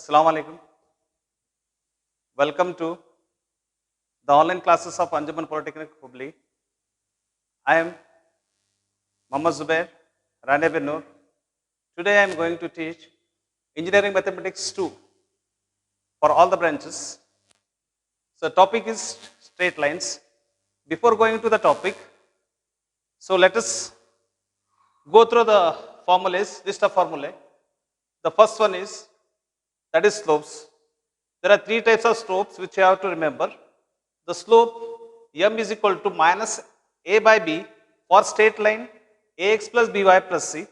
Assalamu alaikum. Welcome to the online classes of Anjuman Polytechnic Hubli. I am Muhammad Zubair Rane bin Noor. Today I am going to teach Engineering Mathematics 2 for all the branches. So topic is straight lines. Before going to the topic, so let us go through the formulas, list of formulae. The first one is, that is slopes. There are three types of slopes which you have to remember. The slope m is equal to minus a by b for straight line ax plus by plus c.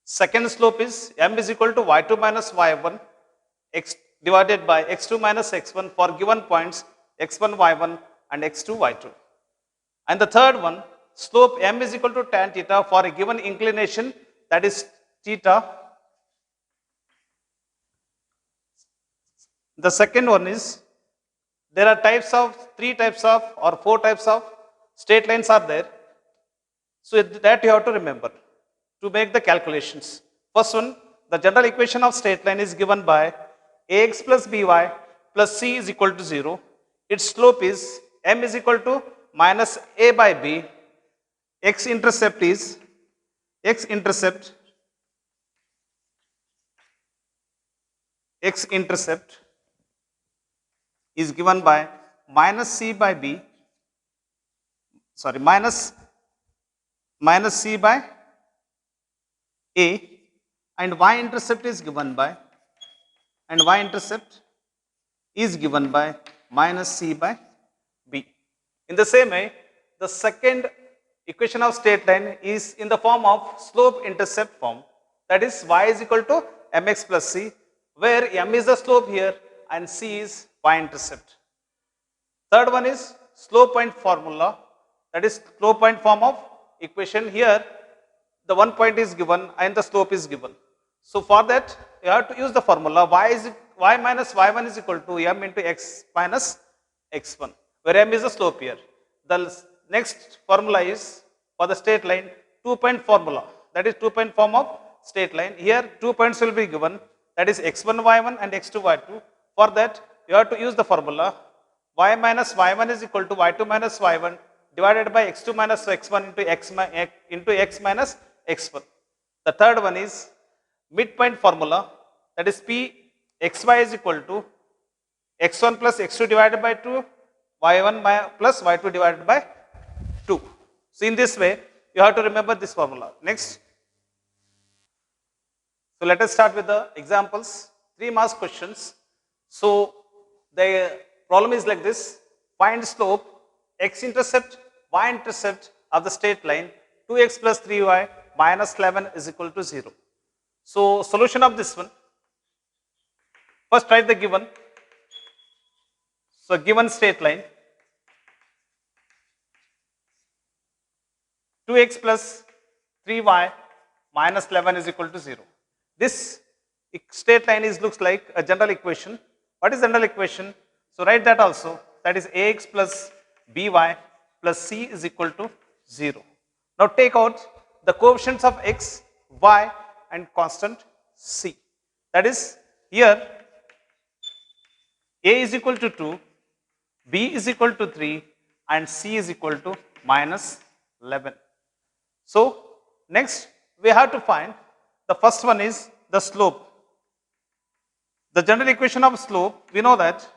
Second slope is m is equal to y2 minus y1 x divided by x2 minus x1 for given points x1 y1 and x2 y2. And the third one, slope m is equal to tan theta for a given inclination, that is theta. The second one is, there are three types of or four types of straight lines are there. So that you have to remember to make the calculations. First one, the general equation of straight line is given by ax plus by plus c is equal to 0. Its slope is m is equal to minus a by b. X intercept is given by minus c by b, minus c by a, and y-intercept is given by minus c by b. In the same way, the second equation of straight line is in the form of slope intercept form, that is y is equal to mx plus c, where m is the slope here and c is y-intercept. Third one is slope point formula, that is slope point form of equation. Here the one point is given and the slope is given. So for that you have to use the formula y minus y1 is equal to m into x minus x1, where m is the slope here. The next formula is for the straight line, 2-point formula, that is 2-point form of straight line. Here 2 points will be given, that is x1 y1 and x2 y2. For that you have to use the formula y minus y1 is equal to y2 minus y1 divided by x2 minus x1 into x minus x1. The third one is midpoint formula, that is p xy is equal to x1 plus x2 divided by 2, y1 plus y2 divided by 2. So in this way you have to remember this formula. Next, so let us start with the examples, 3 marks questions. So the problem is like this: find slope x-intercept, y-intercept of the straight line 2x plus 3y minus 11 is equal to 0. So solution of this one, first write the given. So given straight line 2x plus 3y minus 11 is equal to 0. This straight line looks like a general equation. What is general equation? So write that also, that is ax plus by plus c is equal to 0. Now take out the coefficients of x, y and constant c. That is, here a is equal to 2, b is equal to 3 and c is equal to minus 11. So next we have to find, the first one is the slope. The general equation of slope, we know that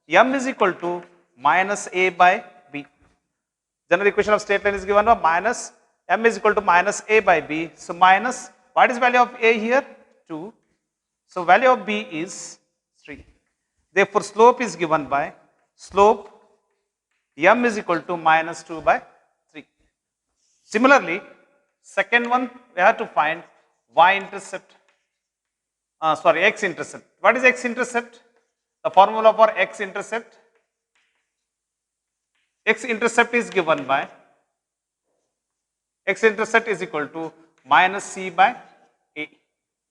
m is equal to minus a by b. General equation of straight line is given by minus m is equal to minus a by b. So minus, what is value of a here? 2. So value of b is 3. Therefore slope is given by slope m is equal to minus 2 by 3. Similarly, second one we have to find y-intercept. X-intercept. What is x-intercept? The formula for x-intercept. X-intercept is given by, x-intercept is equal to minus c by a.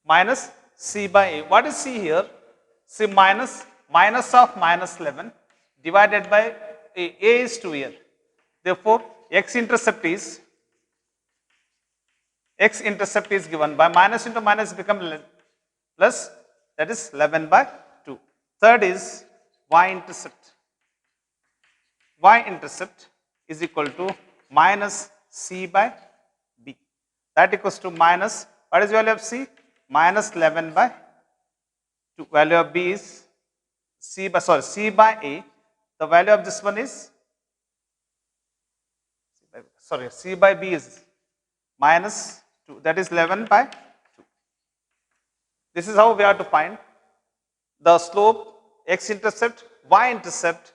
Minus c by a. What is c here? C minus of minus 11 divided by a is 2 here. Therefore, x-intercept is given by minus into minus become plus that is 11 by 2. Third is y-intercept. Y-intercept is equal to minus c by b. That equals to minus, what is the value of c? Minus 11 by 2. Value of b is c by a. The value of this one is, c by b is minus 2. That is 11 by 2. This is how we have to find the slope, x-intercept, y-intercept.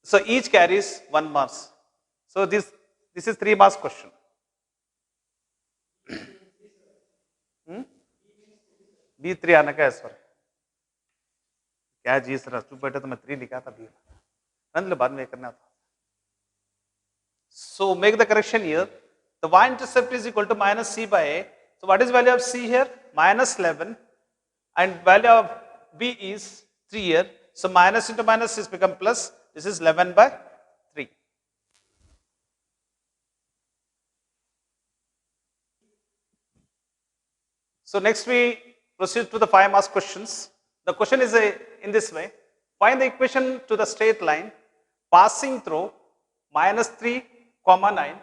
So each carries 1 mass. So this is 3 mass question. B3 आना क्या है sir? क्या जी sir? चुप बैठे तो मैं 3 लिखा था B. नंदले बाद में करना था. So make the correction here. The y-intercept is equal to minus c by a. So what is value of c here? Minus 11, and value of b is 3 here. So minus into minus is become plus. This is 11 by 3. So next we proceed to the 5 mass questions. The question is in this way. Find the equation to the straight line passing through minus 3, 9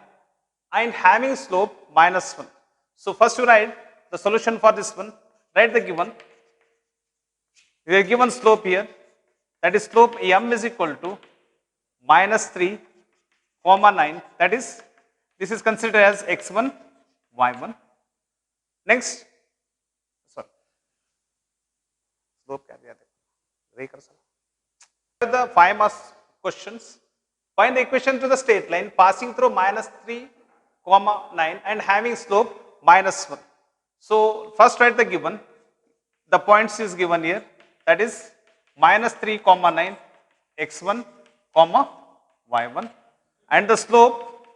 and having slope minus 1. So first you write the solution for this one. Write the given. We are given slope here. That is slope m is equal to minus 3, 9. That is, this is considered as x1, y1. Next, slope the 5 mass questions. Find the equation to the straight line passing through minus 3, 9 and having slope minus 1. So first write the given. The points is given here. That is minus 3, 9 x1, y1, and the slope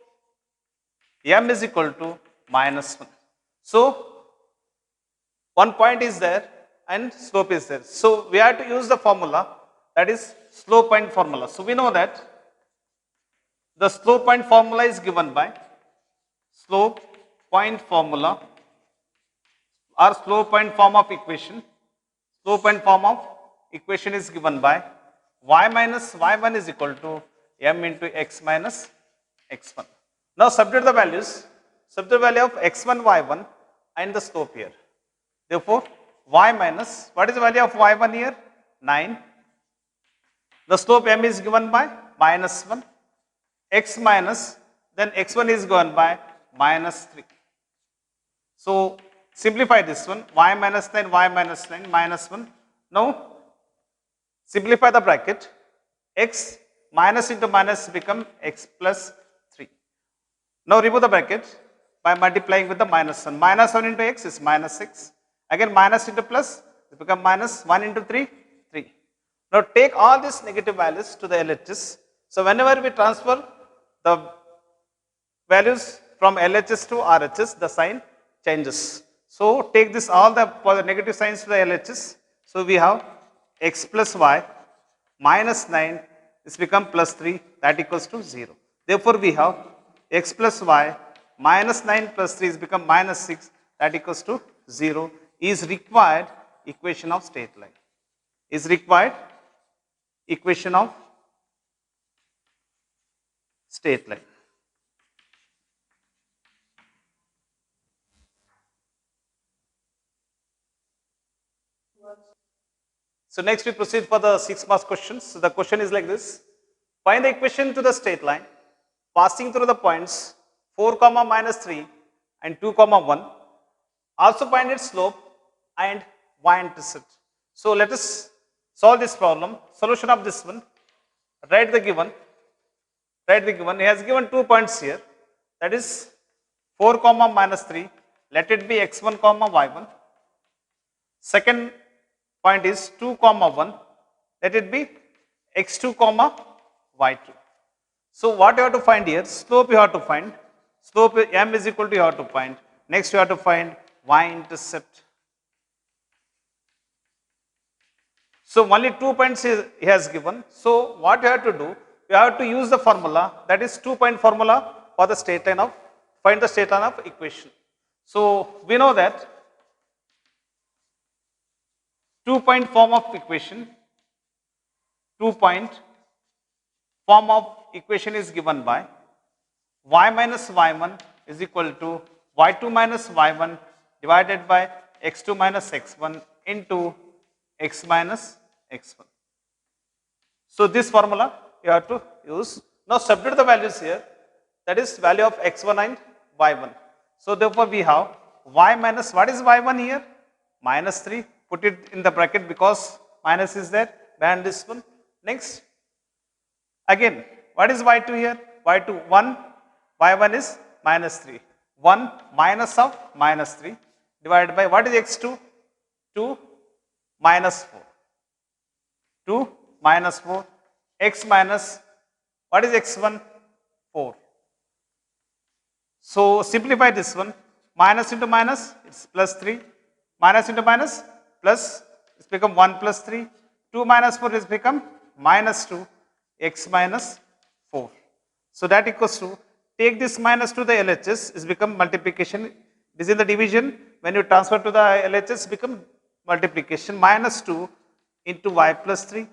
m is equal to minus 1. So one point is there and slope is there. So we have to use the formula, that is slope point formula. So we know that the slope point formula is given by slope point formula or slope point form of equation. Slope point form of equation is given by y minus y1 is equal to m into x minus x1. Now substitute the values, substitute the value of x1, y1 and the slope here. Therefore, y minus, what is the value of y1 here? 9. The slope m is given by minus 1. X minus, then x1 is given by minus 3. So simplify this one, y minus 9, y minus 9, minus 1. Now simplify the bracket. X minus into minus become x plus 3. Now remove the bracket by multiplying with the minus 1. Minus 1 into x is minus 6. Again minus into plus, it become minus 1 into 3, 3. Now take all these negative values to the LHS. So whenever we transfer the values from LHS to RHS, the sign changes. So take this all the negative signs to the LHS. So we have x plus y minus 9 is become plus 3, that equals to 0. Therefore we have x plus y minus 9 plus 3 is become minus 6, that equals to 0 is required equation of straight line. Is required equation of straight line. So next we proceed for the 6 mass questions. So the question is like this. Find the equation to the straight line passing through the points 4, minus 3 and 2, 1. Also find its slope and y-intercept. So let us solve this problem. Solution of this one. Write the given. Write the given. He has given 2 points here. That is 4, minus 3. Let it be x1, y1. Second point is 2, 1. Let it be x2, y2. So what you have to find here? Slope you have to find. Slope m is equal to you have to find. Next you have to find y-intercept. So only 2 points he has given. So what you have to do? You have to use the formula, that is 2-point formula for the straight line of, find the straight line of equation. So we know that 2-point form of equation. 2-point form of equation is given by y minus y1 is equal to y2 minus y1 divided by x2 minus x1 into x minus x1. So this formula you have to use. Now substitute the values here, that is value of x1 and y1. So therefore we have y minus, what is y1 here? Minus 3, put it in the bracket because minus is there, behind this one. Next, again, what is y2 here? y2, 1, y1 is minus 3. 1 minus of minus 3 divided by, what is x2? 2 minus 4. 2 minus 4, x minus, what is x1? 4. So simplify this one, minus into minus, it's plus 3, minus into minus, plus, it's become 1 plus 3, 2 minus 4 is become minus 2, x minus 4. So that equals to, take this minus to the LHS, is become multiplication, this is the division, when you transfer to the LHS, become multiplication, minus 2 into y plus 3,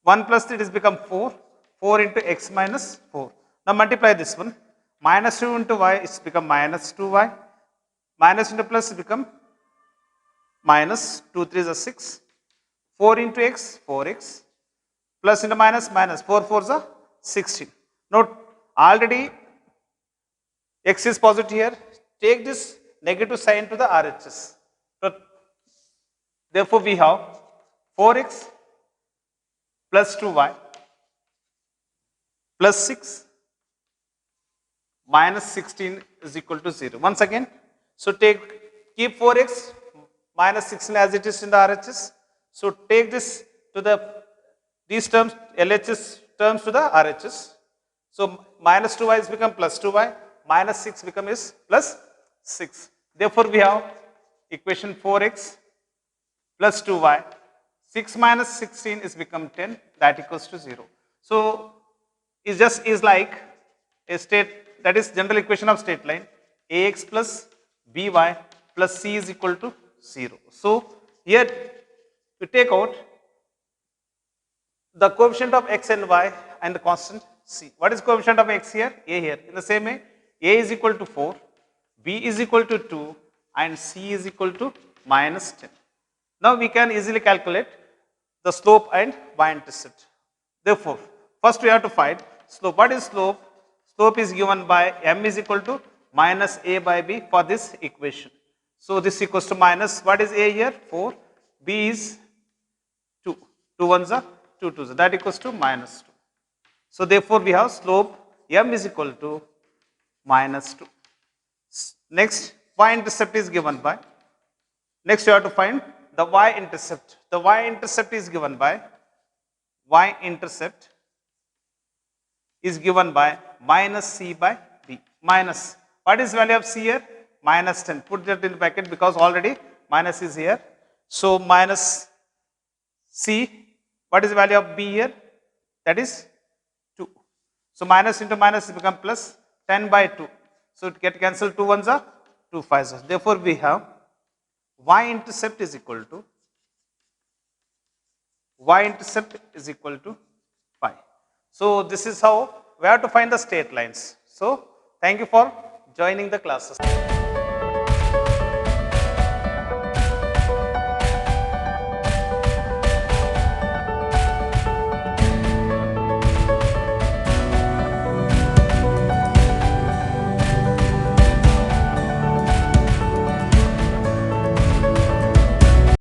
1 plus 3 is become 4, 4 into x minus 4. Now multiply this one, minus 2 into y is become minus 2y, minus into plus become minus 2 3 is a 6, 4 into x, 4x, plus into minus, minus 4 4 is a 16. Note, already x is positive here, take this negative sign to the RHS. So, therefore, we have 4x plus 2y plus 6 minus 16 is equal to 0. Once again, so keep 4x minus 16 as it is in the RHS. So take this to these terms, LHS terms to the RHS. So minus 2y is become plus 2y, minus 6 become is plus 6. Therefore, we have equation 4x plus 2y, 6 minus 16 is become 10, that equals to 0. So it just is like a state, that is general equation of straight line, ax plus by plus c is equal to 0. So here we take out the coefficient of x and y and the constant c. What is coefficient of x here? A here. In the same way, a is equal to 4, b is equal to 2 and c is equal to minus 10. Now we can easily calculate the slope and y-intercept. Therefore, first we have to find slope. What is slope? Slope is given by m is equal to minus a by b for this equation. So this equals to minus, what is a here? 4, b is 2, 2 ones are 2 2s, that equals to minus 2. So therefore we have slope m is equal to minus 2. Next, y-intercept is given by, next you have to find the y-intercept. The y-intercept is given by, y-intercept is given by minus c by b. Minus, what is value of c here? Minus 10. Put that in bracket because already minus is here. So minus c, what is the value of b here? That is 2. So minus into minus become plus 10 by 2. So it get cancelled, 2 ones are 2 5s are. Therefore we have y-intercept is equal to, y-intercept is equal to 5. So this is how we have to find the straight lines. So thank you for joining the classes.